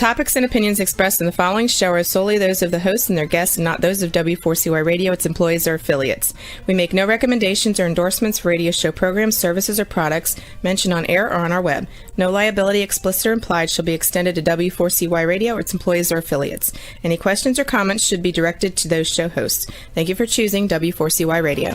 topics and opinions expressed in the following show are solely those of the host and their guests and not those of W4CY Radio, its employees, or affiliates. We make no recommendations or endorsements for radio show programs, services, or products mentioned on air or on our web. No liability, explicit or implied, shall be extended to W4CY Radio or its employees or affiliates. Any questions or comments should be directed to those show hosts. Thank you for choosing W4CY Radio.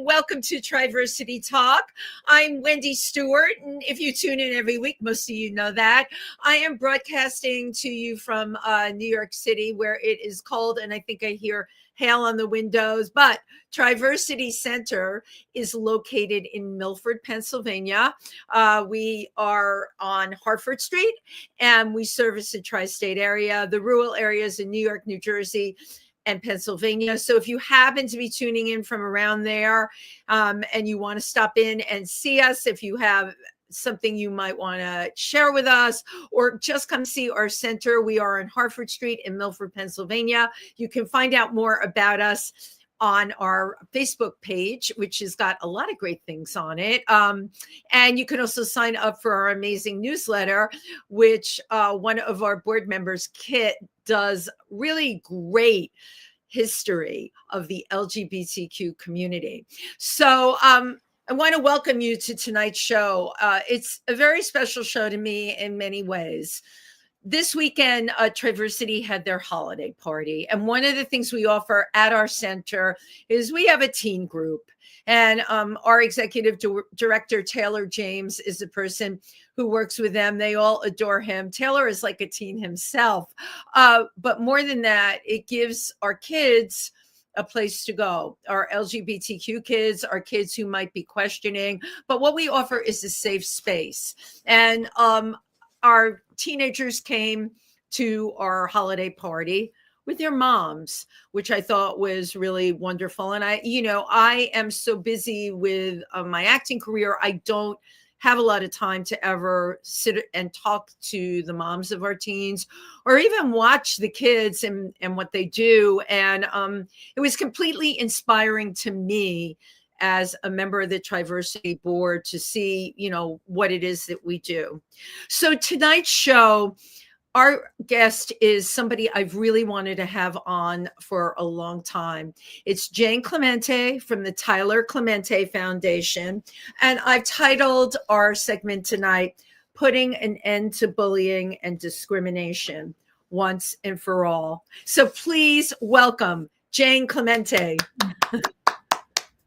Welcome to Triversity Talk. I'm Wendy Stewart, and if you tune in every week, most of you know that. I am broadcasting to you from New York City, where it is cold, and I think I hear hail on the windows, but Triversity Center is located in Milford, Pennsylvania. We are on Hartford Street, and we service the tri-state area, the rural areas in New York, New Jersey, and Pennsylvania. So if you happen to be tuning in from around there and you want to stop in and see us, if you have something you might want to share with us or just come see our center, we are on Hartford Street in Milford, Pennsylvania. You can find out more about us on our Facebook page, which has got a lot of great things on it. And you can also sign up for our amazing newsletter, which one of our board members, Kit, does really great history of the LGBTQ community. So I want to welcome you to tonight's show. It's a very special show to me in many ways. This weekend, Triversity had their holiday party. And one of the things we offer at our center is we have a teen group. And our executive director, Taylor James, is the person who works with them. They all adore him. Taylor is like a teen himself. But more than that, it gives our kids a place to go, our LGBTQ kids, our kids who might be questioning. But what we offer is a safe space. And our teenagers came to our holiday party with their moms, which I thought was really wonderful. And I am so busy with my acting career. I don't have a lot of time to ever sit and talk to the moms of our teens or even watch the kids and what they do. And it was completely inspiring to me as a member of the Triversity board to see, what it is that we do. So tonight's show, our guest is somebody I've really wanted to have on for a long time. It's Jane Clementi from the Tyler Clementi Foundation. And I've titled our segment tonight, Putting an End to Bullying and Discrimination Once and for All. So please welcome Jane Clementi.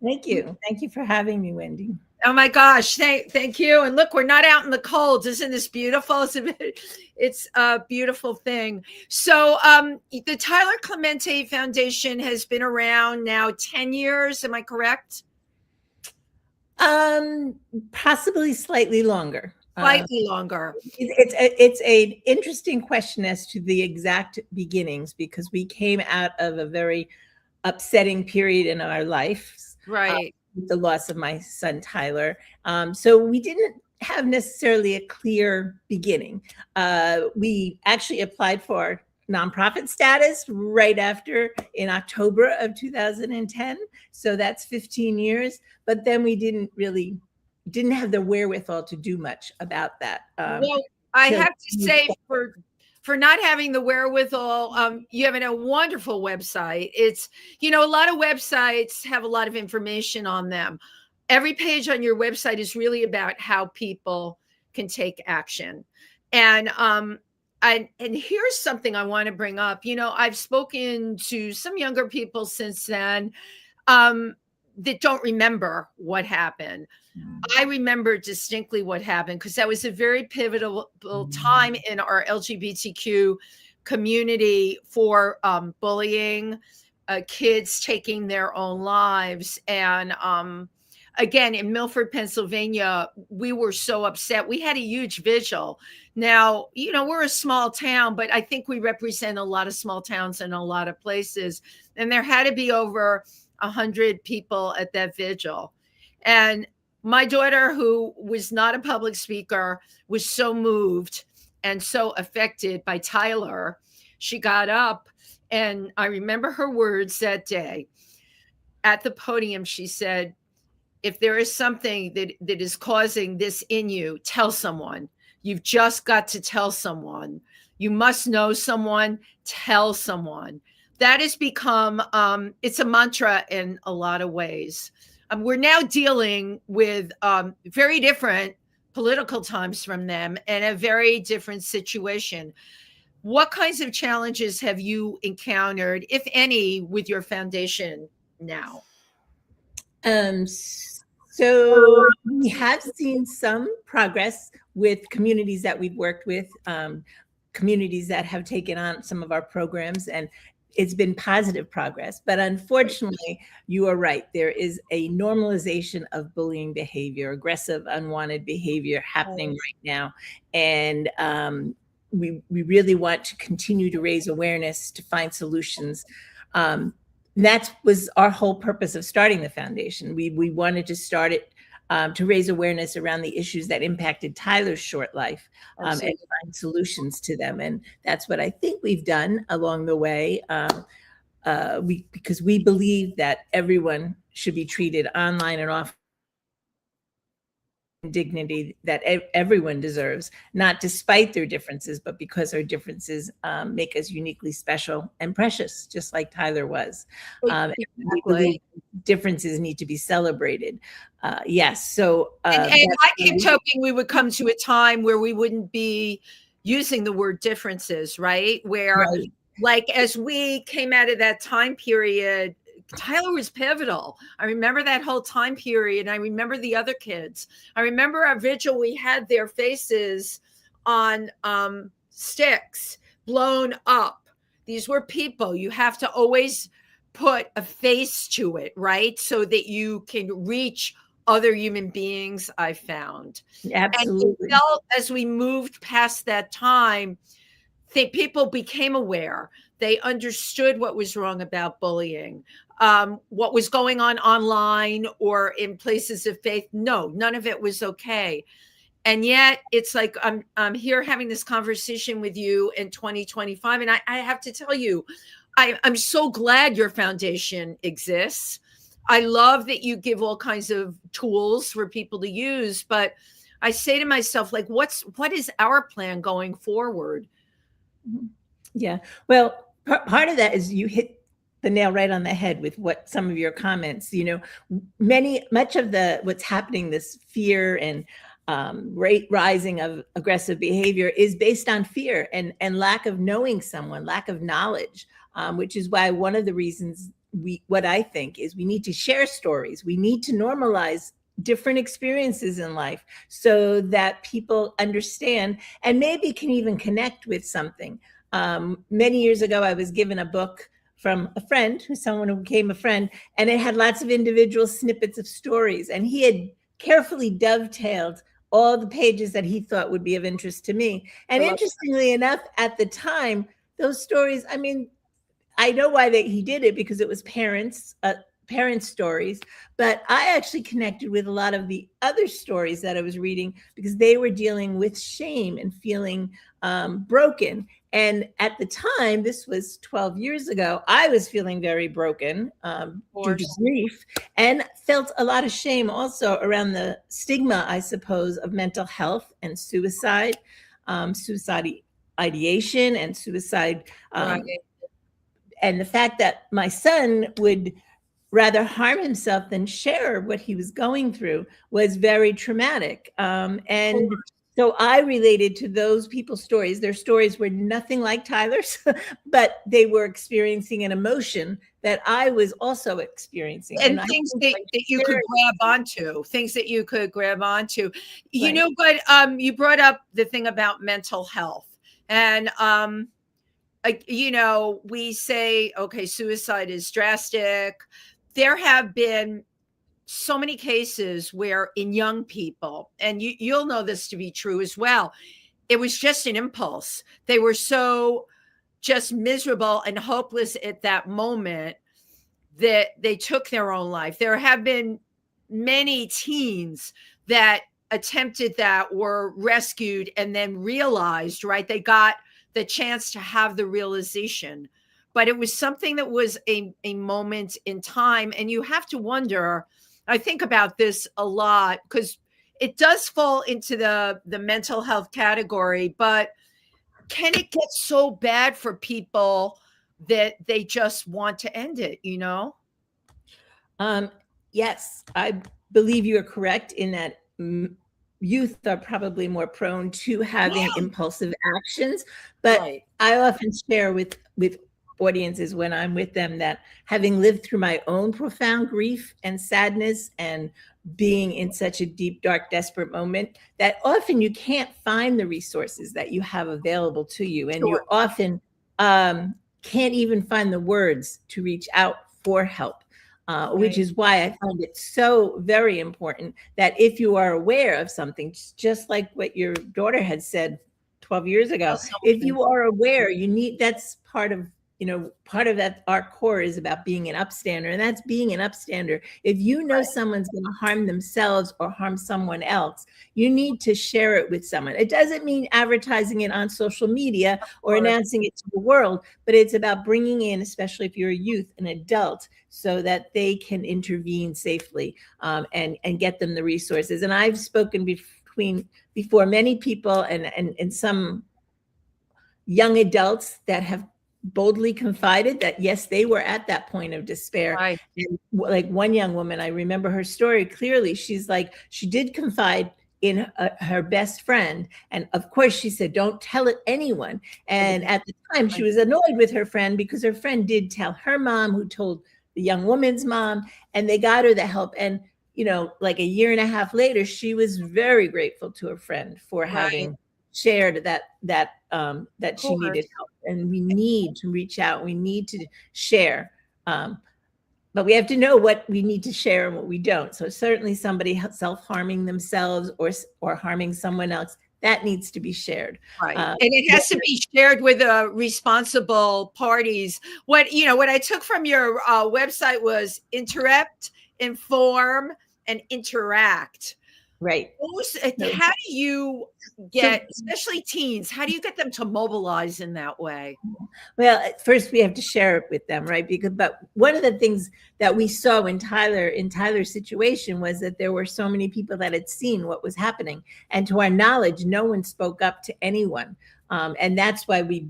Thank you. Thank you for having me, Wendy. Oh my gosh. Thank you. And look, we're not out in the cold. Isn't this beautiful? It's a beautiful thing. So the Tyler Clementi Foundation has been around now 10 years. Am I correct? Possibly slightly longer. Slightly longer. It's an interesting question as to the exact beginnings, because we came out of a very upsetting period in our lives. Right. The loss of my son, Tyler. So we didn't have necessarily a clear beginning. We actually applied for nonprofit status right after, in October of 2010. So that's 15 years. But then we didn't have the wherewithal to do much about that. Well, I have to say, for not having the wherewithal, you have a wonderful website. It's, a lot of websites have a lot of information on them. Every page on your website is really about how people can take action. And here's something I want to bring up. I've spoken to some younger people since then that don't remember what happened. I remember distinctly what happened because that was a very pivotal time in our LGBTQ community for bullying, kids taking their own lives. And again, in Milford, Pennsylvania, we were so upset. We had a huge vigil. Now, we're a small town, but I think we represent a lot of small towns in a lot of places. And there had to be over 100 people at that vigil. And my daughter, who was not a public speaker, was so moved and so affected by Tyler. She got up, and I remember her words that day. At the podium, she said, if there is something that is causing this in you, tell someone. You've just got to tell someone. You must know someone, tell someone. That has become, it's a mantra in a lot of ways. We're now dealing with very different political times from them and a very different situation. What kinds of challenges have you encountered, if any, with your foundation now? So we have seen some progress with communities that we've worked with, communities that have taken on some of our programs, and it's been positive progress. But unfortunately, you are right. There is a normalization of bullying behavior, aggressive, unwanted behavior happening right now. And we really want to continue to raise awareness to find solutions. That was our whole purpose of starting the foundation. We wanted to start it to raise awareness around the issues that impacted Tyler's short life and find solutions to them. And that's what I think we've done along the way, because we believe that everyone should be treated online and off dignity that everyone deserves, not despite their differences, but because our differences make us uniquely special and precious, just like Tyler was. We believe differences need to be celebrated. Yes. So and I keep hoping we would come to a time where we wouldn't be using the word differences, right? Where like as we came out of that time period, Tyler was pivotal. I remember that whole time period. I remember the other kids. I remember our vigil, we had their faces on sticks blown up. These were people. You have to always put a face to it, right? So that you can reach other human beings, I found. Absolutely. And it felt as we moved past that time, people became aware. They understood what was wrong about bullying, what was going on online or in places of faith. No, none of it was okay. And yet it's like I'm here having this conversation with you in 2025. And I have to tell you, I'm so glad your foundation exists. I love that you give all kinds of tools for people to use. But I say to myself, like, what is our plan going forward? Yeah. Well, part of that is you hit the nail right on the head with what some of your comments, much of what's happening, this fear and rate rising of aggressive behavior is based on fear and lack of knowing someone, lack of knowledge, which is why one of the reasons what I think is we need to share stories. We need to normalize different experiences in life so that people understand and maybe can even connect with something. Many years ago, I was given a book from a friend, someone who became a friend, and it had lots of individual snippets of stories. And he had carefully dovetailed all the pages that he thought would be of interest to me. And interestingly enough, at the time, those stories, I mean, I know why he did it, because it was parents' stories, but I actually connected with a lot of the other stories that I was reading because they were dealing with shame and feeling broken. And at the time, this was 12 years ago, I was feeling very broken due to grief and felt a lot of shame also around the stigma, I suppose, of mental health and suicide, suicide ideation and suicide. And the fact that my son would rather harm himself than share what he was going through was very traumatic. And so I related to those people's stories. Their stories were nothing like Tyler's, but they were experiencing an emotion that I was also experiencing. And things that you could grab onto, things that you could grab onto. You know, but you brought up the thing about mental health. And we say, okay, suicide is drastic. There have been so many cases where in young people, and you'll know this to be true as well, it was just an impulse. They were so just miserable and hopeless at that moment that they took their own life. There have been many teens that attempted that, were rescued, and then realized, right? They got the chance to have the realization. But it was something that was a moment in time. And you have to wonder, I think about this a lot because it does fall into the mental health category, but can it get so bad for people that they just want to end it, you know? Yes, I believe you are correct in that youth are probably more prone to having impulsive actions. But Right. I often share with audiences when I'm with them that having lived through my own profound grief and sadness and being in such a deep, dark, desperate moment, that often you can't find the resources that you have available to you. And you often can't even find the words to reach out for help. Which is why I find it so very important that if you are aware of something, just like what your daughter had said 12 years ago, if you are aware, you need, that's part of, part of that, our core is about being an upstander, and that's being an upstander. If you know someone's going to harm themselves or harm someone else, you need to share it with someone. It doesn't mean advertising it on social media or announcing it to the world, but it's about bringing in, especially if you're a youth, an adult, so that they can safely and get them the resources. And I've spoken before many people and some young adults that have boldly confided that, yes, they were at that point of despair. Right. And like one young woman, I remember her story clearly. She's like, she did confide in her best friend. And of course she said, don't tell it anyone. And at the time she was annoyed with her friend because her friend did tell her mom, who told the young woman's mom, and they got her the help. And, like a year and a half later, she was very grateful to her friend for having shared that she needed help. And we need to reach out. We need to share. But we have to know what we need to share and what we don't. So certainly somebody self-harming themselves or harming someone else, that needs to be shared. Right. And it has to be shared with responsible parties. What I took from your website was interrupt, inform, and interact. Right. How do you get, especially teens, how do you get them to mobilize in that way? Well, at first we have to share it with them, right? But one of the things that we saw in Tyler's situation was that there were so many people that had seen what was happening. And to our knowledge, no one spoke up to anyone. And that's why we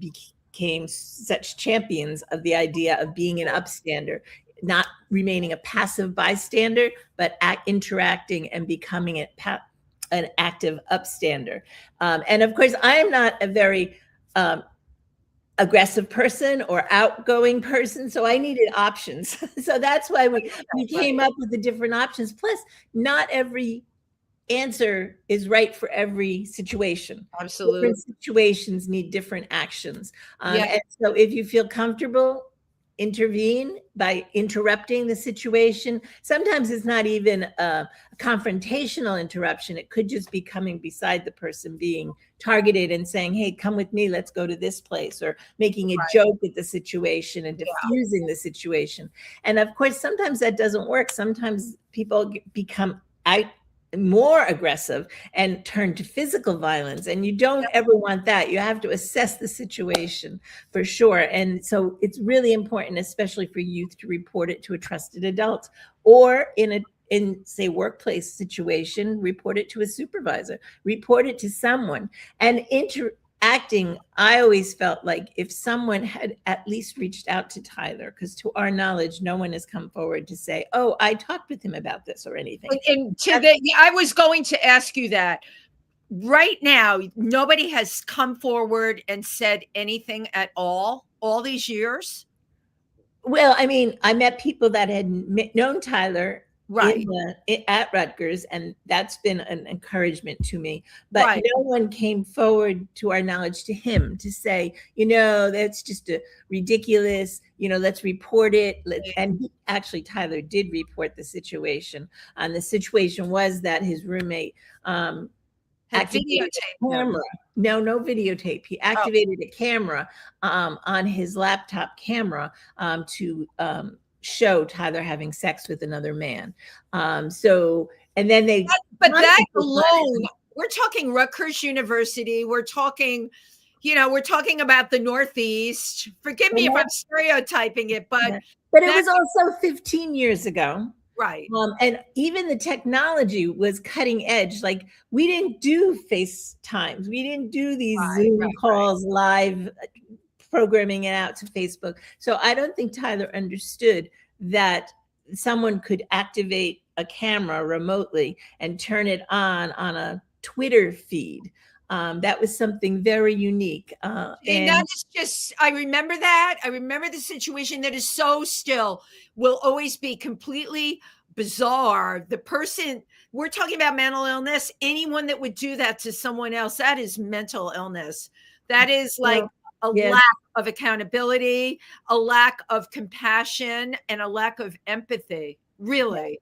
became such champions of the idea of being an upstander, not remaining a passive bystander, but interacting and becoming an active upstander. And of course, I am not a very aggressive person or outgoing person, so I needed options. So that's why we came up with the different options. Plus, not every answer is right for every situation. Absolutely. Different situations need different actions. And so if you feel comfortable, intervene by interrupting the situation. Sometimes it's not even a confrontational interruption. It could just be coming beside the person being targeted and saying, hey, come with me, let's go to this place, or making a joke at the situation and diffusing the situation. And of course, sometimes that doesn't work. Sometimes people become more aggressive and turn to physical violence, and you don't ever want that. You have to assess the situation for sure. And so it's really important, especially for youth, to report it to a trusted adult, or in say workplace situation, report it to a supervisor, report it to someone. And interacting, I always felt like if someone had at least reached out to Tyler, because to our knowledge, no one has come forward to say, oh, I talked with him about this or anything. And I was going to ask you that. Right now, nobody has come forward and said anything at all these years. Well, I mean, I met people that had known Tyler Right. At Rutgers, and that's been an encouragement to me. But Right. no one came forward, to our knowledge, to him to say, that's just a ridiculous. Let's report it. And actually, Tyler did report the situation. And the situation was that his roommate Had activated videotaped a camera. No videotape. He activated a camera on his laptop camera to show Tyler having sex with another man. And then they. But that alone, we're talking Rutgers University. We're talking, we're talking about the Northeast. Forgive me if I'm stereotyping it, but it was also 15 years ago. Right. And even the technology was cutting edge. Like, we didn't do FaceTimes. We didn't do these Zoom calls live, programming it out to Facebook. So I don't think Tyler understood that someone could activate a camera remotely and turn it on a Twitter feed. That was something very unique. And that is just, I remember that. I remember the situation that is so still, will always be completely bizarre. The person, we're talking about mental illness. Anyone that would do that to someone else, that is mental illness. That is like lack of accountability, a lack of compassion, and a lack of empathy, really.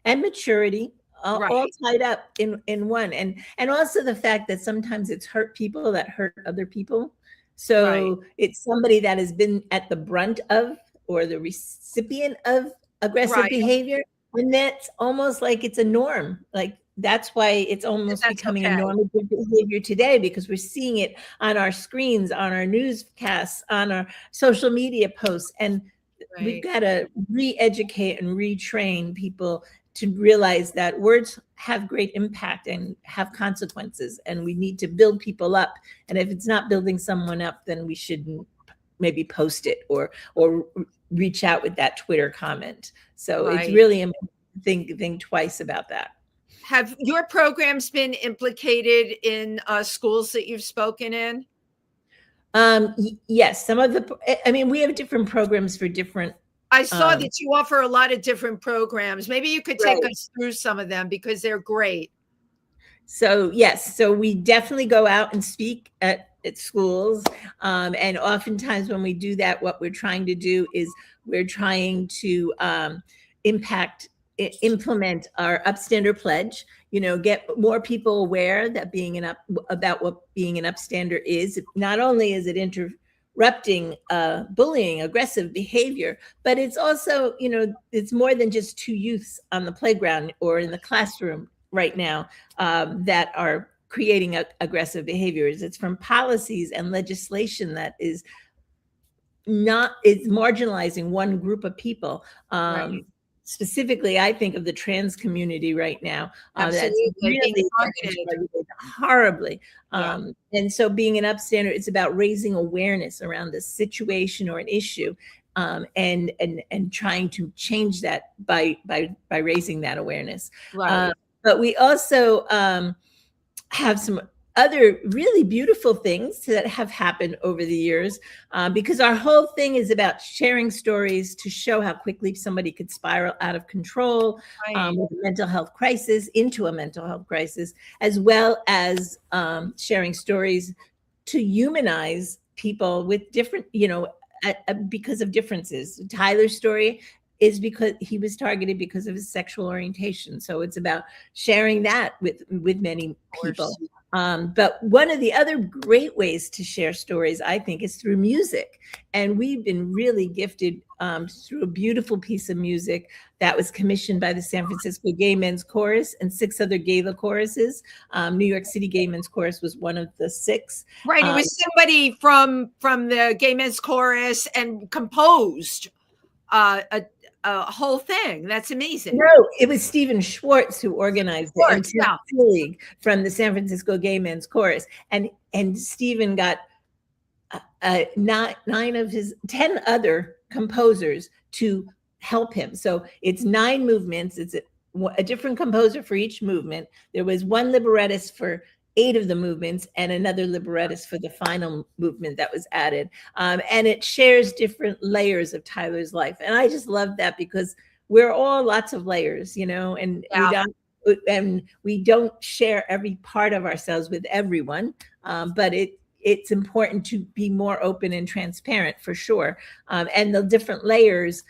And maturity. All tied up in one. And also the fact that sometimes it's hurt people that hurt other people. So it's somebody that has been at the brunt of, or the recipient of, aggressive behavior. And that's almost like it's a norm. Like, that's why it's almost becoming a normative behavior today, because we're seeing it on our screens, on our newscasts, on our social media posts. And we've got to re-educate and retrain people to realize that words have great impact and have consequences, and we need to build people up. And if it's not building someone up, then we shouldn't maybe post it or reach out with that Twitter comment. So it's really important to think twice about that. Have your programs been implicated in schools that you've spoken in? Yes, some of we have different programs for different. I saw that you offer a lot of different programs. Maybe you could take us through some of them, because they're great. So yes, so we definitely go out and speak at schools. And oftentimes when we do that, what we're trying to do is we're trying to implement our upstander pledge, get more people aware that about what being an upstander is. Not only is it interrupting bullying, aggressive behavior, but it's also, it's more than just two youths on the playground or in the classroom right now that are creating aggressive behaviors. It's from policies and legislation that is marginalizing one group of people. Specifically, I think of the trans community right now. That's really targeted horribly. And so being an upstander, it's about raising awareness around a situation or an issue, and trying to change that by raising that awareness. But we also have some other really beautiful things that have happened over the years, because our whole thing is about sharing stories to show how quickly somebody could spiral out of control with a mental health crisis, into a mental health crisis, as well as sharing stories to humanize people with different, because of differences. Tyler's story is because he was targeted because of his sexual orientation. So it's about sharing that with many people. But one of the other great ways to share stories, I think, is through music. And we've been really gifted through a beautiful piece of music that was commissioned by the San Francisco Gay Men's Chorus and 6 other gala choruses. New York City Gay Men's Chorus was one of the 6. Right. It was somebody from the Gay Men's Chorus and composed a whole thing. That's amazing. No, it was Stephen Schwartz who organized the League from the San Francisco Gay Men's Chorus, and Stephen got 9 of his 10 other composers to help him. So it's 9 movements. It's a different composer for each movement. There was one librettist for 8 of the movements and another librettist for the final movement that was added. And it shares different layers of Tyler's life. And I just love that, because we're all lots of layers, you know, and Yeah. we don't share every part of ourselves with everyone, but it's important to be more open and transparent for sure. And the different layers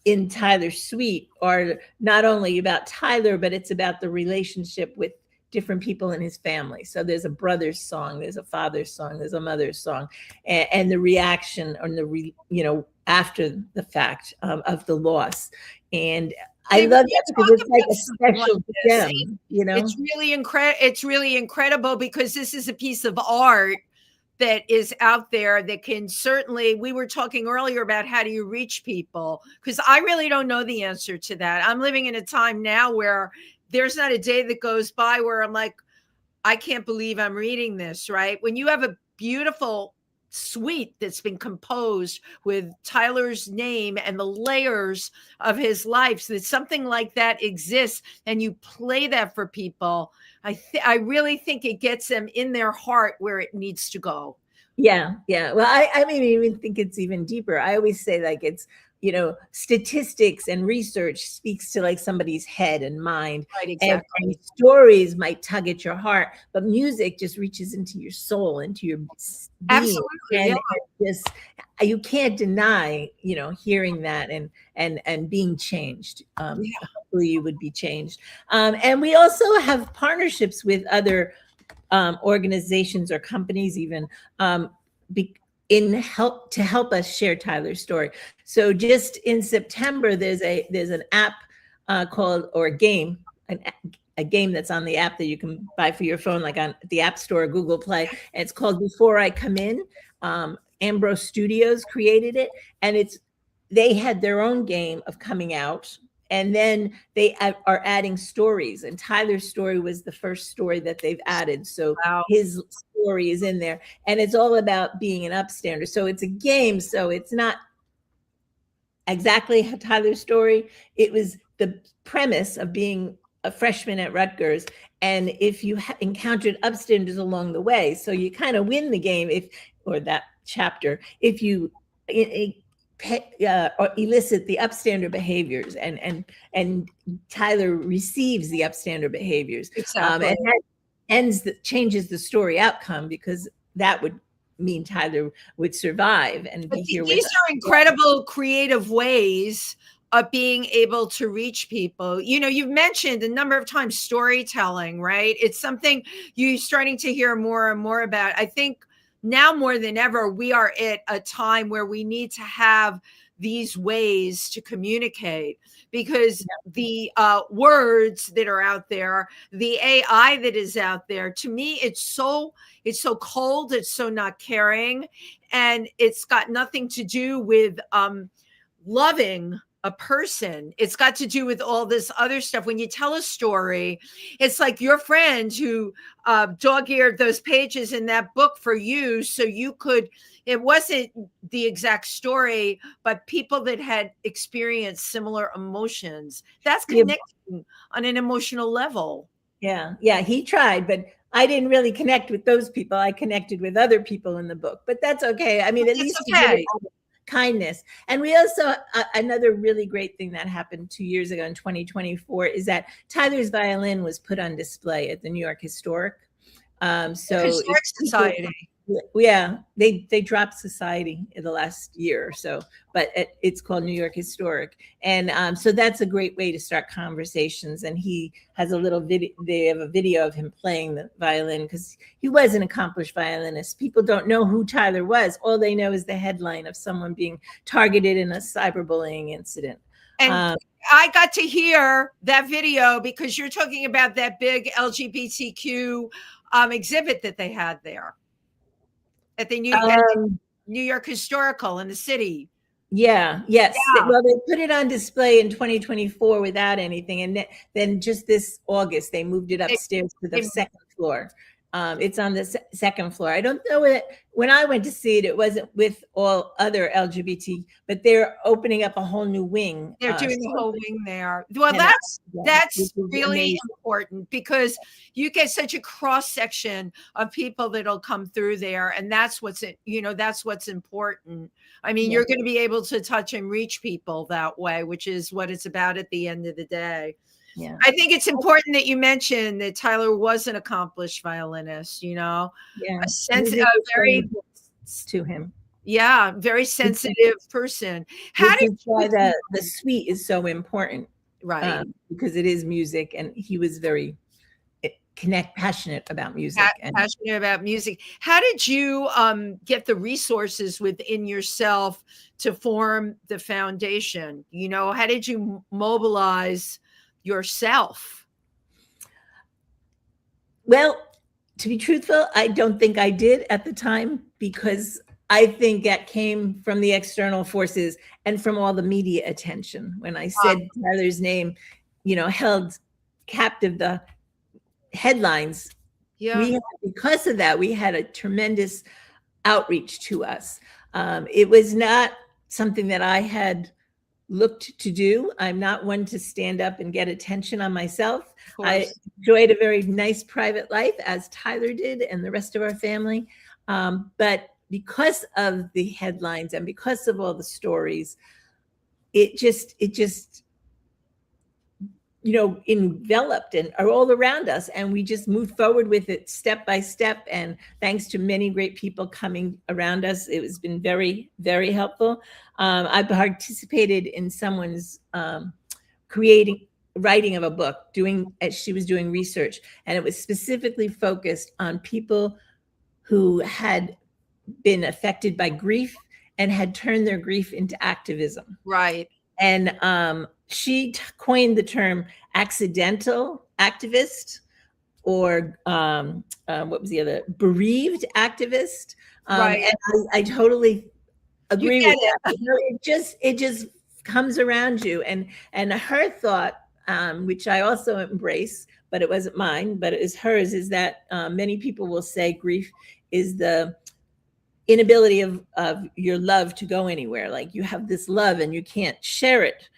in Tyler's suite are not only about Tyler, but it's about the relationship with different people in his family. So there's a brother's song, there's a father's song, there's a mother's song, and the reaction on after the fact of the loss. And I love that because it's like a special gem, you know. It's really incredible because this is a piece of art that is out there that can certainly, we were talking earlier about how do you reach people, because I really don't know the answer to that. I'm living in a time now where there's not a day that goes by where I'm like, I can't believe I'm reading this, right? When you have a beautiful suite that's been composed with Tyler's name and the layers of his life, so that something like that exists and you play that for people, I really think it gets them in their heart where it needs to go. Yeah. Well, I mean, even think it's even deeper. I always say like it's, you know, statistics and research speaks to like somebody's head and mind. Right, exactly. And stories might tug at your heart, but music just reaches into your soul, into your being. Absolutely. And just, you can't deny, you know, hearing that and being changed. Hopefully you would be changed. And we also have partnerships with other organizations or companies even to help us share Tyler's story. So just in September, there's an app called, or a game that's on the app that you can buy for your phone, like on the App Store or Google Play. And it's called Before I Come In. Ambrose Studios created it, and they had their own game of coming out. And then they are adding stories, and Tyler's story was the first story that they've added. So his story is in there, and it's all about being an upstander. So it's a game. So it's not exactly Tyler's story. It was the premise of being a freshman at Rutgers. And if you encountered upstanders along the way, so you kind of win the game or that chapter, if you or elicit the upstander behaviors, and Tyler receives the upstander behaviors. Exactly. And that changes the story outcome, because that would mean Tyler would survive and be here with us. These are incredible creative ways of being able to reach people. You know, you've mentioned a number of times storytelling, right? It's something you're starting to hear more and more about. I think now more than ever, we are at a time where we need to have these ways to communicate, because the words that are out there, the AI that is out there, to me, it's so cold, it's so not caring, and it's got nothing to do with loving a person. It's got to do with all this other stuff. When you tell a story, it's like your friend who dog-eared those pages in that book for you, so you could, it wasn't the exact story, but people that had experienced similar emotions. That's connecting on an emotional level. Yeah, he tried, but I didn't really connect with those people. I connected with other people in the book, but that's okay. I mean, at least okay. Kindness. And we also, another really great thing that happened 2 years ago in 2024 is that Tyler's violin was put on display at the New York Historic. Historic Society. Yeah, they dropped Society in the last year or so, but it's called New York Historic. And so that's a great way to start conversations. And he has a little video, they have a video of him playing the violin, because he was an accomplished violinist. People don't know who Tyler was. All they know is the headline of someone being targeted in a cyberbullying incident. And I got to hear that video because you're talking about that big LGBTQ exhibit that they had there at the New York Historical in the city. Yes. Yeah. Well, they put it on display in 2024 without anything. And then just this August, they moved it upstairs to the second floor. It's on the second floor. I don't know it. When I went to see it, it wasn't with all other LGBT, but they're opening up a whole new wing. They're doing the whole wing there. Well, And that's really important, because you get such a cross section of people that'll come through there, and that's what's important. I mean, you're going to be able to touch and reach people that way, which is what it's about at the end of the day. Yeah. I think it's important that you mentioned that Tyler was an accomplished violinist, a very to him. Yeah, very sensitive person. How did why the suite is so important, right? Because it is music, and he was very passionate about music. Passionate about music. How did you get the resources within yourself to form the foundation? How did you mobilize yourself? Well, to be truthful, I don't think I did at the time, because I think that came from the external forces and from all the media attention. When I said Tyler's name, held captive the headlines. Yeah. Because of that, we had a tremendous outreach to us. It was not something that I had looked to do. I'm not one to stand up and get attention on myself. I enjoyed a very nice private life, as Tyler did and the rest of our family. But because of the headlines and because of all the stories, it just enveloped and are all around us, and we just moved forward with it step by step. And thanks to many great people coming around us, it has been very, very helpful. I participated in someone's writing of a book, as she was doing research, and it was specifically focused on people who had been affected by grief and had turned their grief into activism. Right. And she coined the term accidental activist, or what was the other? Bereaved activist. Right. And I totally agree with that. It just comes around you. And her thought, which I also embrace, but it wasn't mine, but it is hers, is that many people will say grief is the inability of your love to go anywhere. Like, you have this love and you can't share it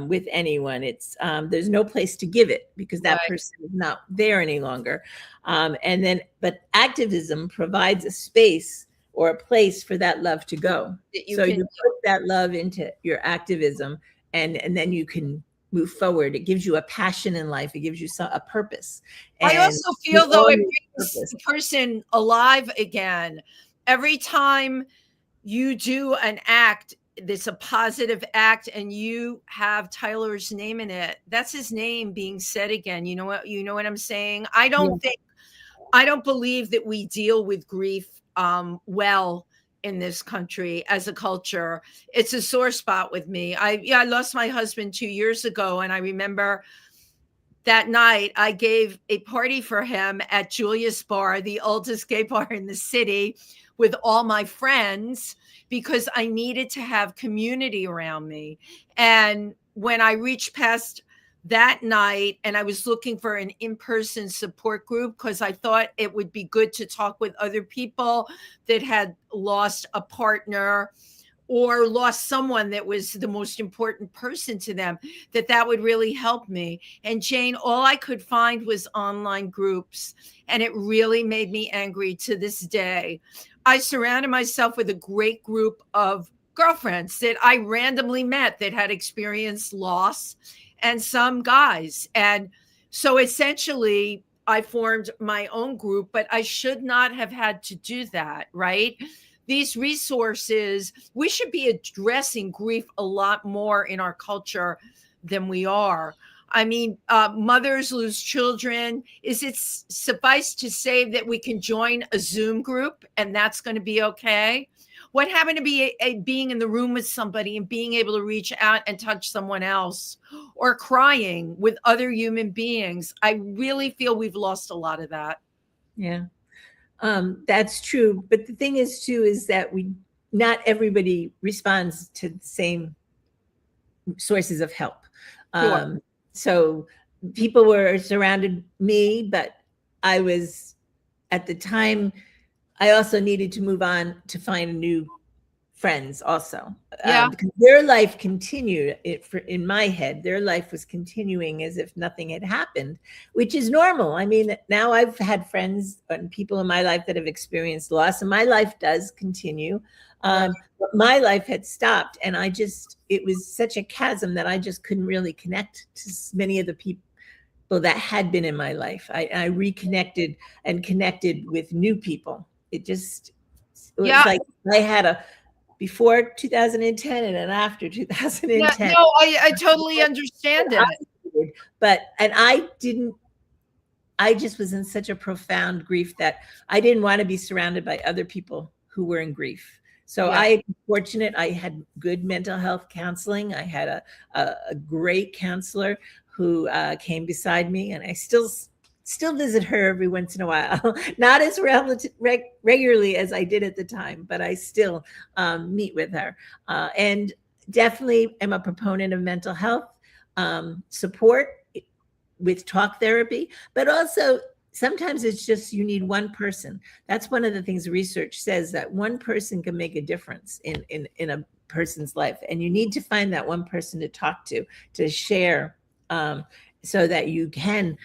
with anyone. It's there's no place to give it, because that person is not there any longer. But activism provides a space or a place for that love to go. You put that love into your activism, and then you can move forward. It gives you a passion in life. It gives you a purpose. And I also feel, though, it brings the person alive again. Every time you do an act that's a positive act and you have Tyler's name in it, that's his name being said again. You know what I'm saying? I don't believe that we deal with grief well in this country as a culture. It's a sore spot with me. I lost my husband 2 years ago, and I remember that night I gave a party for him at Julius Bar, the oldest gay bar in the city, with all my friends, because I needed to have community around me. And when I reached past that night and I was looking for an in-person support group, because I thought it would be good to talk with other people that had lost a partner or lost someone that was the most important person to them, that would really help me. And Jane, all I could find was online groups, and it really made me angry to this day. I surrounded myself with a great group of girlfriends that I randomly met that had experienced loss, and some guys. And so essentially I formed my own group, but I should not have had to do that, right? These resources, we should be addressing grief a lot more in our culture than we are. I mean, mothers lose children. Is it suffice to say that we can join a Zoom group and that's going to be okay? What happened to being in the room with somebody and being able to reach out and touch someone else, or crying with other human beings? I really feel we've lost a lot of that. Yeah. That's true. But the thing is, too, is that not everybody responds to the same sources of help. So people were surrounded me, but I was at the time, I also needed to move on to find new friends also. Because their life continued. In my head, their life was continuing as if nothing had happened, which is normal. I mean, now I've had friends and people in my life that have experienced loss, and my life does continue. But my life had stopped, and it was such a chasm that I just couldn't really connect to many of the people that had been in my life. I reconnected and connected with new people. It was like I had a before 2010 and an after 2010. Yeah, no, I totally understand it. And I just was in such a profound grief that I didn't want to be surrounded by other people who were in grief. So I was fortunate. I had good mental health counseling. I had a great counselor who came beside me, and I still visit her every once in a while, not as regularly as I did at the time, but I still meet with her. And definitely am a proponent of mental health support with talk therapy, but also sometimes it's just you need one person. That's one of the things research says, that one person can make a difference in a person's life. And you need to find that one person to talk to share, so that you can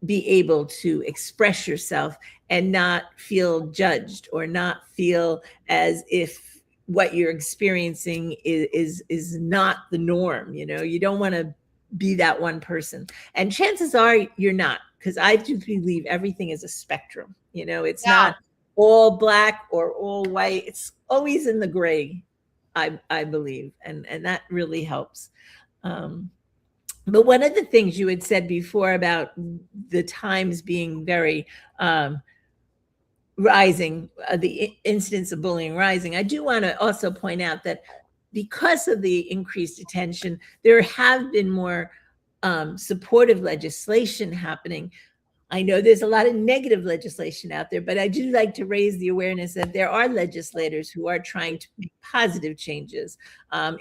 be able to express yourself and not feel judged or not feel as if what you're experiencing is not the norm. You don't want to be that one person. And chances are you're not, because I do believe everything is a spectrum. It's not all black or all white. It's always in the gray, I believe. And that really helps. But one of the things you had said before about the times being very rising, the incidence of bullying rising, I do want to also point out that because of the increased attention, there have been more supportive legislation happening. I know there's a lot of negative legislation out there, but I do like to raise the awareness that there are legislators who are trying to make positive changes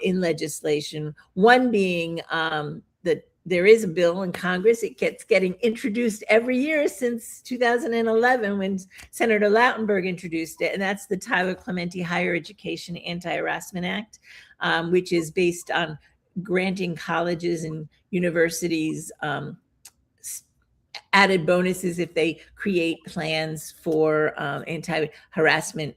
in legislation. One being that there is a bill in Congress. It gets getting introduced every year since 2011 when Senator Lautenberg introduced it, and that's the Tyler Clementi Higher Education Anti-Harassment Act, which is based on granting colleges and universities added bonuses if they create plans for anti-harassment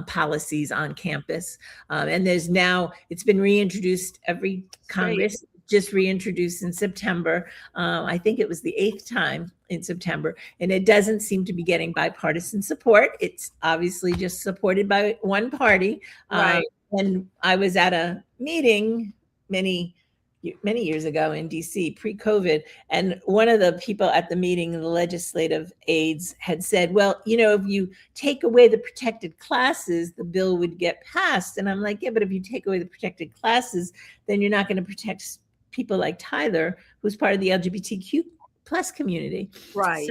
policies on campus. And it's been reintroduced every Congress. Just reintroduced in September. I think it was the 8th time in September, and it doesn't seem to be getting bipartisan support. It's obviously just supported by one party. Right. And I was at a meeting many years ago in DC, pre-COVID, and one of the people at the meeting, the legislative aides, had said, well, if you take away the protected classes, the bill would get passed. And I'm like, yeah, but if you take away the protected classes, then you're not going to protect people like Tyler, who's part of the LGBTQ plus community. Right.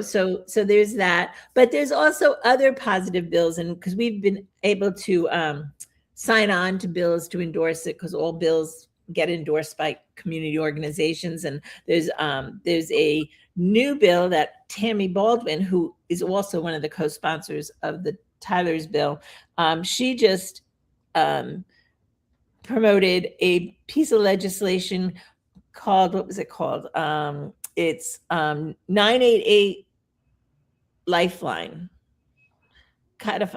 So, so there's that, but there's also other positive bills. And because we've been able to sign on to bills to endorse it, because all bills get endorsed by community organizations. And there's a new bill that Tammy Baldwin, who is also one of the co-sponsors of the Tyler's bill, she just promoted a piece of legislation called, what was it called? It's 988 Lifeline. Kind of,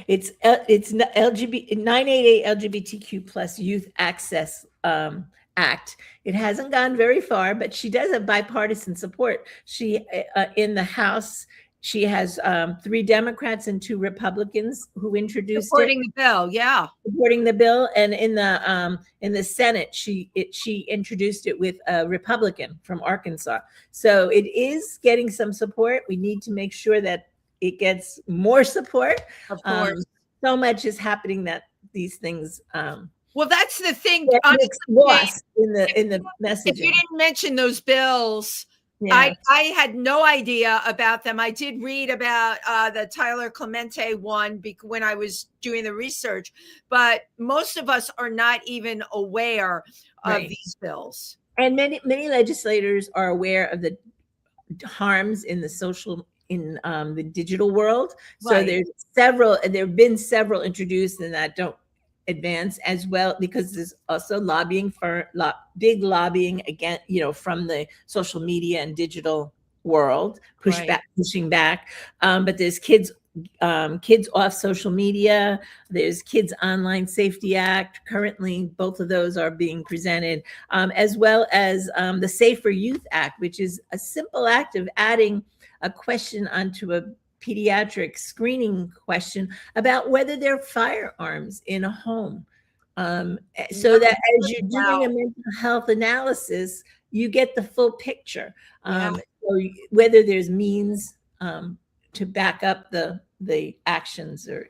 it's LGBT 988 LGBTQ plus Youth Access Act. It hasn't gone very far, but she does have bipartisan support. She in the House, she has 3 Democrats and 2 Republicans who introduced supporting the bill. Yeah, supporting the bill. And in the Senate, she introduced it with a Republican from Arkansas. So it is getting some support. We need to make sure that it gets more support. Of course, so much is happening that these things. Well, that's the thing. It's lost in the messaging. If you didn't mention those bills, yeah. I had no idea about them. I did read about the Tyler Clementi one when I was doing the research, but most of us are not even aware of these bills. And many legislators are aware of harms in the digital world. So Right. there have been several introduced and that don't advance as well, because there's also big lobbying again, from the social media and digital world, pushing back. But there's kids off social media. There's Kids Online Safety Act. Currently, both of those are being presented, as well as the Safer Youth Act, which is a simple act of adding a question onto a pediatric screening question about whether there are firearms in a home. So that as you're doing a mental health analysis, you get the full picture. So whether there's means to back up the actions, or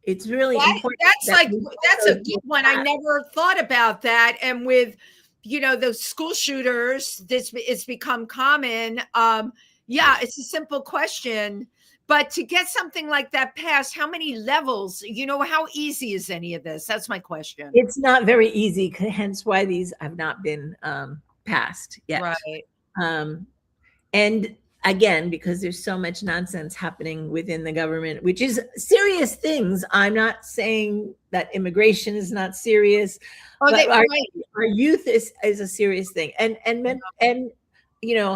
it's really important. That's a good one. I never thought about that. And with those school shooters, it's become common. It's a simple question, but to get something like that passed, how many levels? How easy is any of this? That's my question. It's not very easy, hence why these have not been passed yet. Right. And again, because there's so much nonsense happening within the government, which is serious things. I'm not saying that immigration is not serious. But our youth is a serious thing, and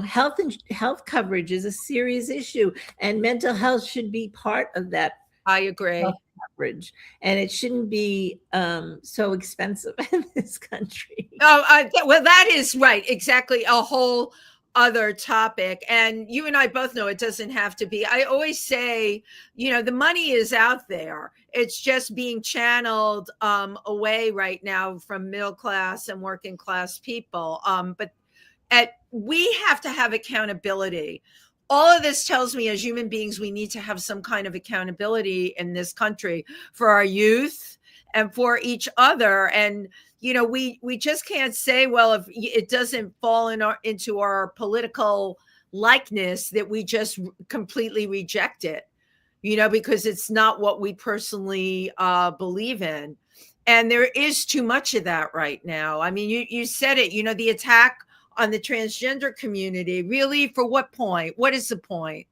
health coverage is a serious issue, and mental health should be part of that. I agree. Coverage, and it shouldn't be so expensive in this country. Well, that is right. Exactly. A whole other topic. And you and I both know it doesn't have to be. I always say, the money is out there. It's just being channeled away right now from middle class and working class people. But we have to have accountability. All of this tells me as human beings, we need to have some kind of accountability in this country for our youth and for each other. And we just can't say, well, if it doesn't fall into our political likeness, that we just completely reject it, because it's not what we personally believe in. And there is too much of that right now. I mean, you said it, the attack on the transgender community, really, for what point? What is the point?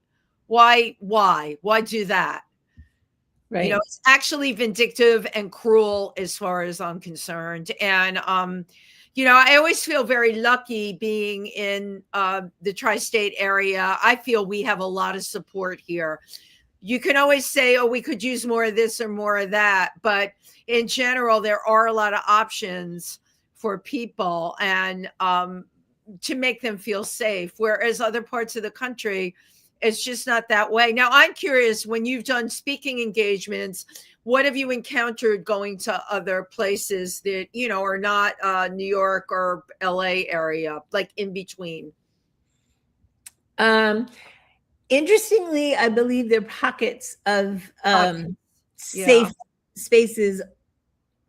Why do that? Right. It's actually vindictive and cruel as far as I'm concerned. And, I always feel very lucky being in the tri-state area. I feel we have a lot of support here. You can always say, oh, we could use more of this or more of that. But in general, there are a lot of options for people and to make them feel safe. Whereas other parts of the country, it's just not that way. Now, I'm curious, when you've done speaking engagements, what have you encountered going to other places that, are not New York or LA area, like in between? Interestingly, I believe there are pockets of safe spaces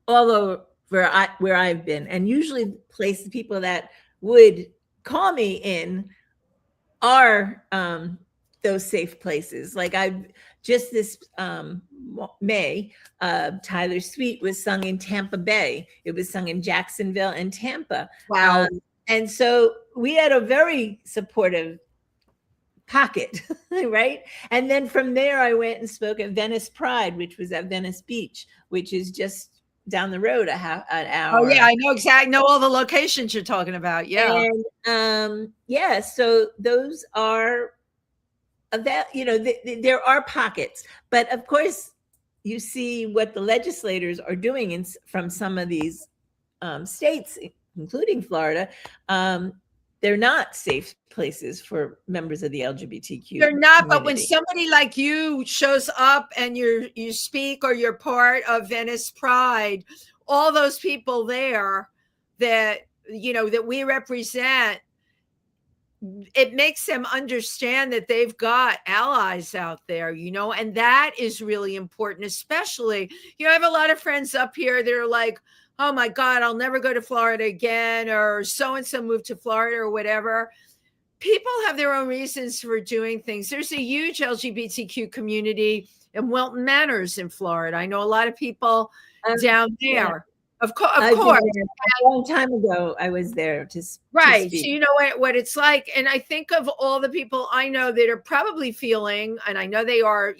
all over where I've been. And usually the people that would call me in are those safe places. Like just this May, Tyler Sweet was sung in Tampa Bay. It was sung in Jacksonville and Tampa. Wow. And so we had a very supportive pocket, right? And then from there, I went and spoke at Venice Pride, which was at Venice Beach, which is just down the road an hour. Oh yeah, I know exactly. I know all the locations you're talking about. Yeah. And so those are that, there are pockets, but of course you see what the legislators are doing from some of these states, including Florida. They're not safe places for members of the LGBTQ. They're not, community. but when somebody like you shows up and you speak or you're part of Venice Pride, all those people there that that we represent, it makes them understand that they've got allies out there, and that is really important. Especially, I have a lot of friends up here that are like, oh my God, I'll never go to Florida again, or so-and-so moved to Florida or whatever. People have their own reasons for doing things. There's a huge LGBTQ community in Wilton Manors in Florida. I know a lot of people down there. I've been course. there a long time ago. I was there to Right. speak. So you know what it's like. And I think of all the people I know that are probably feeling, and I know they are,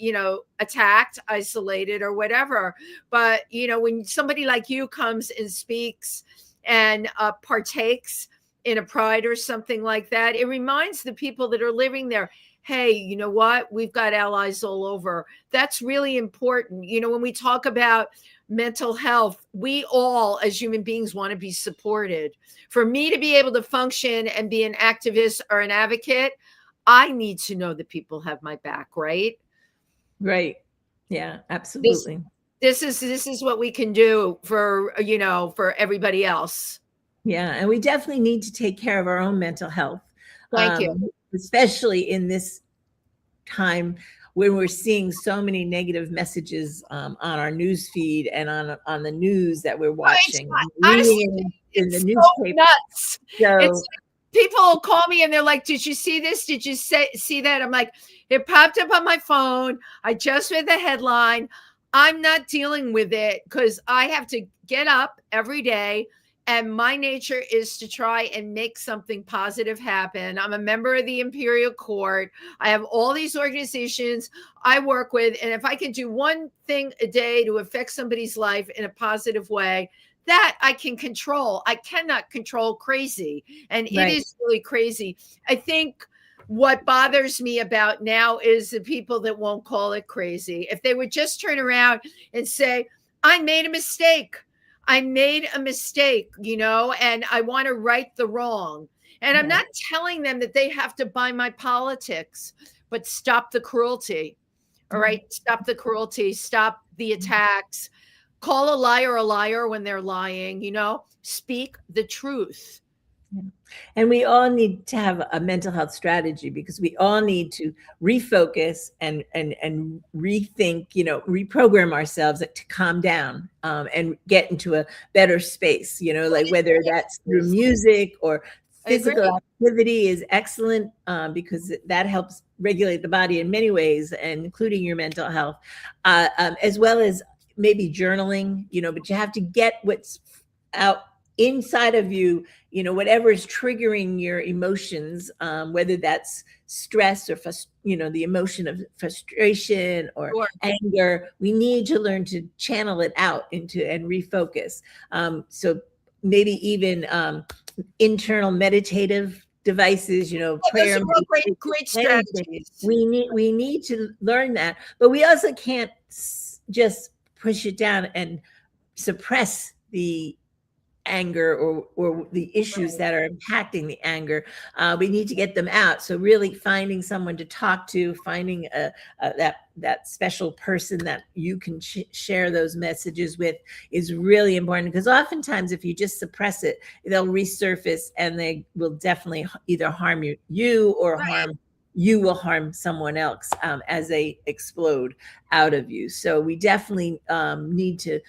attacked, isolated, or whatever. But, when somebody like you comes and speaks and partakes in a pride or something like that, it reminds the people that are living there, hey, you know what? We've got allies all over. That's really important. When we talk about mental health, we all as human beings want to be supported. For me to be able to function and be an activist or an advocate, I need to know that people have my back, right? Right. Yeah, absolutely. This is what we can do for everybody else. Yeah, and we definitely need to take care of our own mental health. Thank you. Especially in this time when we're seeing so many negative messages on our news feed and on the news that we're watching, reading in the newspaper. Nuts. So people will call me and they're like, did you see this? Did you see that? I'm like, it popped up on my phone. I just read the headline. I'm not dealing with it because I have to get up every day. And my nature is to try and make something positive happen. I'm a member of the Imperial Court. I have all these organizations I work with. And if I can do one thing a day to affect somebody's life in a positive way, that I can control. I cannot control crazy. And it is really crazy. I think what bothers me about now is the people that won't call it crazy. If they would just turn around and say, I made a mistake. I made a mistake, and I want to right the wrong. And I'm not telling them that they have to buy my politics, but stop the cruelty. All right. Stop the cruelty. Stop the attacks. Call a liar when they're lying, speak the truth. And we all need to have a mental health strategy because we all need to refocus and rethink, reprogram ourselves to calm down and get into a better space, like whether that's through music or physical activity is excellent because that helps regulate the body in many ways, and including your mental health, as well as maybe journaling, but you have to get what's out inside of you, whatever is triggering your emotions, whether that's stress or the emotion of frustration or anger. We need to learn to channel it out and refocus. So maybe even internal meditative devices, prayer. Great strategies. We need to learn that, but we also can't just push it down and suppress the anger or the issues that are impacting the anger. We need to get them out. So really finding someone to talk to, finding that special person that you can share those messages with is really important, because oftentimes if you just suppress it, they'll resurface and they will definitely either harm you or you will harm someone else as they explode out of you. So we definitely need to,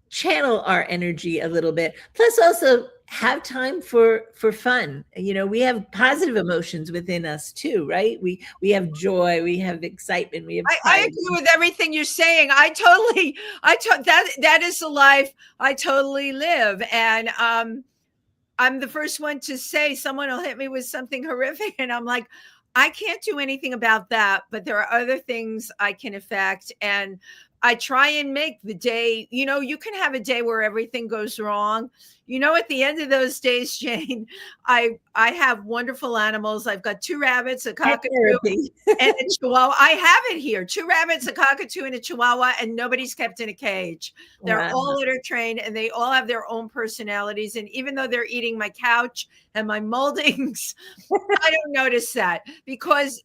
channel our energy a little bit, plus also have time for fun. We have positive emotions within us too, right? We have joy, we have excitement, we have I agree with everything you're saying. That is the life I totally live. And I'm the first one to say someone will hit me with something horrific and I'm like, I can't do anything about that, but there are other things I can affect. And I try and make the day, you can have a day where everything goes wrong. At the end of those days, Jane, I have wonderful animals. I've got 2 rabbits, a cockatoo, and a chihuahua. I have it here. 2 rabbits, a cockatoo, and a chihuahua, and nobody's kept in a cage. They're all litter trained, and they all have their own personalities. And even though they're eating my couch and my moldings, I don't notice that because,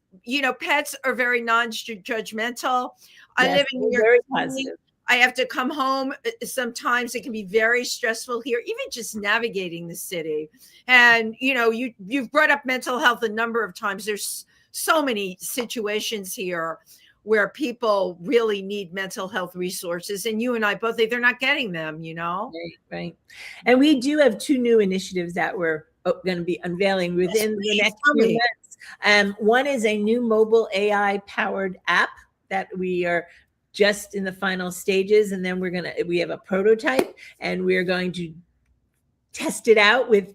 pets are very non-judgmental. I live in New York City. I have to come home. Sometimes it can be very stressful here, even just navigating the city. And, you've brought up mental health a number of times. There's so many situations here where people really need mental health resources. And you and I both, they're not getting them, Right. And we do have 2 new initiatives that we're going to be unveiling within the next few months. One is a new mobile AI powered app that we are just in the final stages, and then we have a prototype, and we're going to test it out with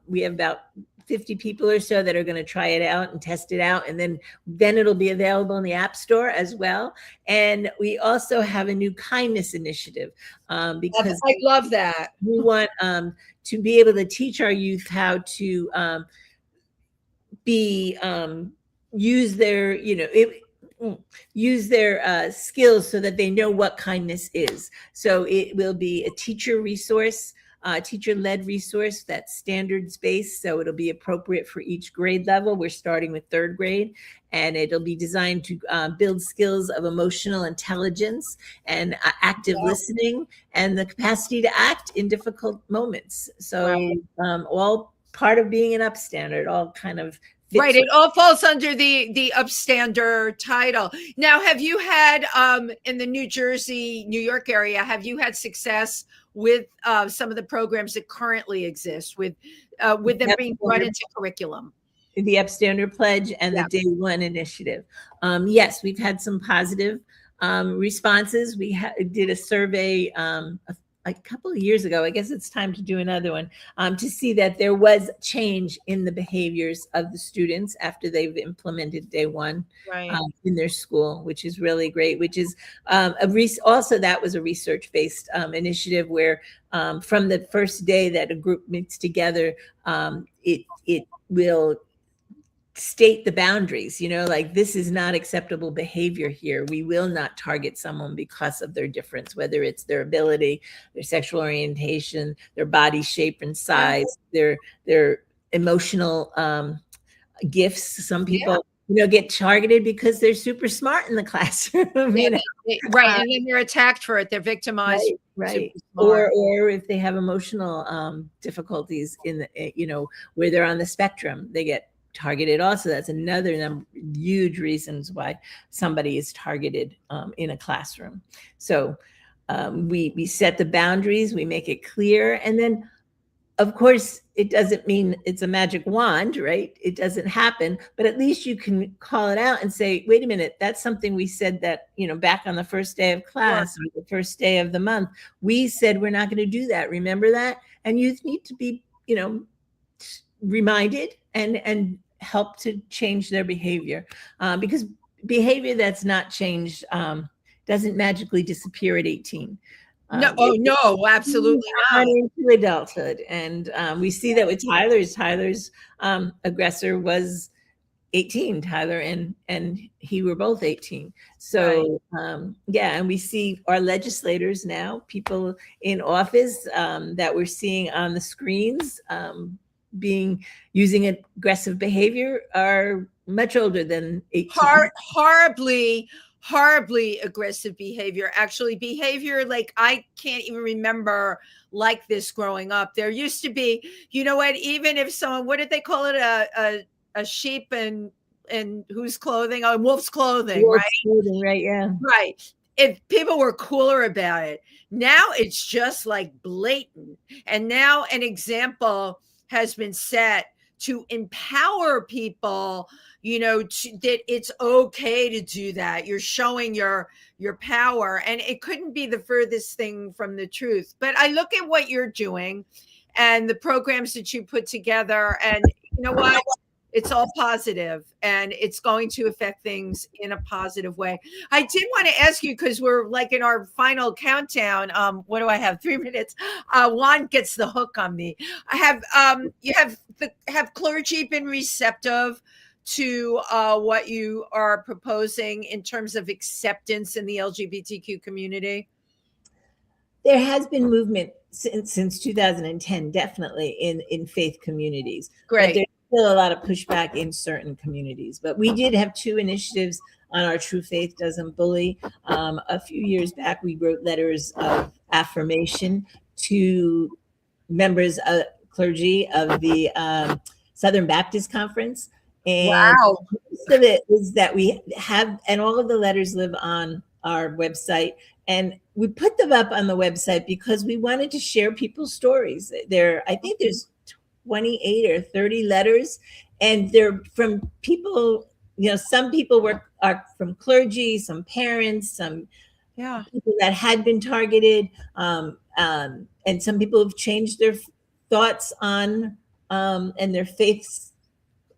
we have about 50 people or so that are going to try it out and test it out, and then it'll be available in the App Store as well. And we also have a new kindness initiative, because I love that. we want to be able to teach our youth how to use their skills so that they know what kindness is. So it will be a teacher resource, teacher-led resource that's standards-based, so it'll be appropriate for each grade level. We're starting with 3rd grade, and it'll be designed to build skills of emotional intelligence and active listening and the capacity to act in difficult moments. So all part of being an upstander, it all kind of right. It all falls under the upstander title. Now, have you had in the New Jersey, New York area, have you had success with some of the programs that currently exist with them being brought into curriculum? The Upstander Pledge and the Day One Initiative. Yes, we've had some positive responses. We did a survey a couple of years ago. I guess it's time to do another one to see that there was change in the behaviors of the students after they've implemented Day One in their school, which is really great. Which is also that was a research-based initiative where from the first day that a group meets together, it will state the boundaries, like this is not acceptable behavior here. We will not target someone because of their difference, whether it's their ability, their sexual orientation, their body shape and size, their emotional gifts. Some people, get targeted because they're super smart in the classroom. Right. And then they're attacked for it. They're victimized. Right. Or if they have emotional difficulties in the, where they're on the spectrum, they get targeted also. That's another huge reasons why somebody is targeted in a classroom. So we set the boundaries, we make it clear, and then of course it doesn't mean it's a magic wand, right? It doesn't happen, but at least you can call it out and say, wait a minute, that's something we said that, back on the first day of class or the first day of the month, we said we're not going to do that. Remember that? And youth need to be, reminded and help to change their behavior, because behavior that's not changed doesn't magically disappear at 18. No, absolutely not. Into adulthood, and we see that with Tyler's aggressor was 18, Tyler and he were both 18. So and we see our legislators now, people in office that we're seeing on the screens using aggressive behavior are much older than 18. Horribly aggressive behavior. Actually, behavior like I can't even remember like this growing up. There used to be, even if someone, what did they call it? A sheep and whose clothing? Oh, wolf's clothing, wolf's clothing, right? Yeah. Right. If people were cooler about it. Now it's just like blatant. And now an example has been set to empower people, that it's okay to do that. You're showing your power, and it couldn't be the furthest thing from the truth. But I look at what you're doing and the programs that you put together, and you know what? It's all positive, and it's going to affect things in a positive way. I did want to ask you, because we're like in our final countdown. What do I have? 3 minutes. Juan gets the hook on me. I have have clergy been receptive to what you are proposing in terms of acceptance in the LGBTQ community? There has been movement since 2010, definitely in faith communities. Great. There's still a lot of pushback in certain communities, but we did have 2 initiatives on our True Faith Doesn't Bully. A few years back, we wrote letters of affirmation to members of clergy of the Southern Baptist Conference. And most of it is that we have, and all of the letters live on our website, and we put them up on the website because we wanted to share people's stories. I think there's 28 or 30 letters, and they're from people some people are from clergy, some parents, some people that had been targeted, and some people have changed their thoughts on and their faiths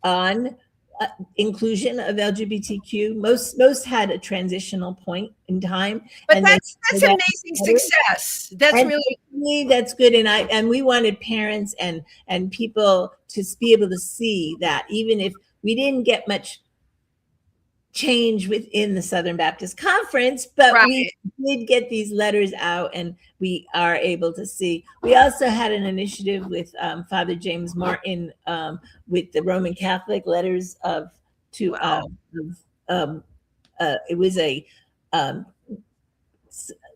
on inclusion of LGBTQ. Most had a transitional point in time, but and that's amazing success. That's really that's good. And we wanted parents and people to be able to see that even if we didn't get much change within the Southern Baptist Conference, but we did get these letters out, and we are able to see. We also had an initiative with Father James Martin with the Roman Catholic letters it was a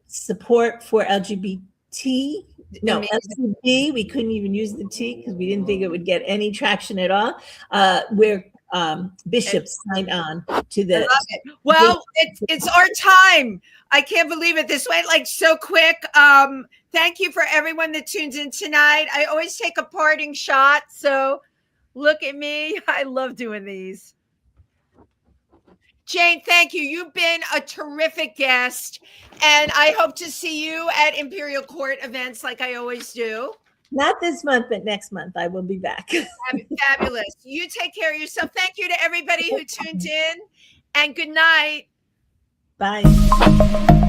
support for LGBT. No, LGB. We couldn't even use the T because we didn't think it would get any traction at all. Where bishops signed on to the. I love it. Well, it's our time. I can't believe it. This went like so quick. Thank you for everyone that tunes in tonight. I always take a parting shot. So look at me. I love doing these. Jane, thank you. You've been a terrific guest, and I hope to see you at Imperial Court events like I always do. Not this month, but next month I will be back. Fabulous. You take care of yourself. Thank you to everybody who tuned in, and good night. Bye.